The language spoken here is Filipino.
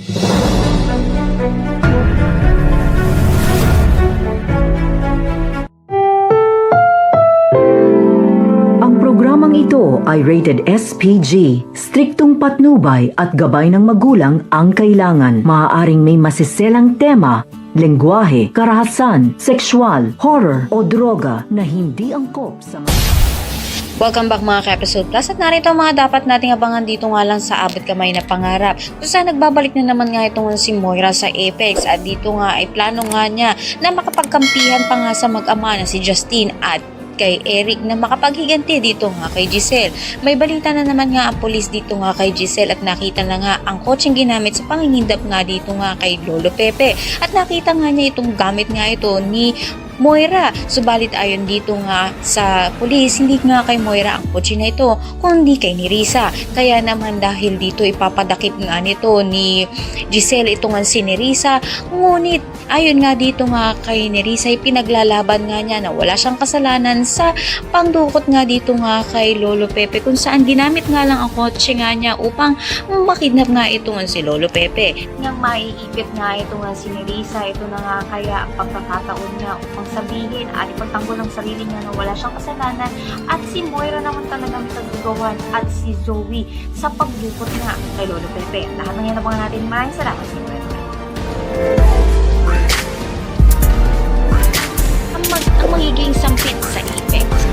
Ang programang ito ay rated SPG, striktong patnubay at gabay ng magulang ang kailangan. Maaaring may masiselang tema, lengguwahe, karahasan, sexual, horror o droga na hindi angkop sa Welcome back mga ka-episode plus at narito ang mga dapat nating abangan dito nga lang sa abot kamay na pangarap. Kung saan nagbabalik na naman nga itong si Moira sa Apex at dito nga ay plano nga niya na makapagkampihan pa nga sa mag-ama na si Justine at kay Eric na makapaghiganti dito nga kay Giselle. May balita na naman nga ang pulis dito nga kay Giselle at nakita na nga ang kotseng ginamit sa pangingindap nga dito nga kay Lolo Pepe at nakita nga niya itong gamit nga ito ni Moira. Subalit ayon dito nga sa pulis, hindi nga kay Moira ang kotse na ito, kundi kay Nerissa. Kaya naman dahil dito ipapadakip nga nito ni Giselle ito nga si Nerissa. Ngunit ayon nga dito nga kay Nerissa, pinaglalaban nga niya na wala siyang kasalanan sa pangdukot nga dito nga kay Lolo Pepe, kung saan ginamit nga lang ang kotse nga niya upang makidnap nga ito nga si Lolo Pepe. Nang maiipit nga ito nga si Nerissa, ito na nga kaya ang pagkakataon niya upang sabihin at ipagtanggol ng sarili niya na wala siyang kasalanan at si Moira naman talagang nagagawan at si Zoe sa pagdukot nga kay Lolo Pepe. Lahat ng yan abangan natin. Maraming salamat sa inyo. Ang magiging sampit sa Apex.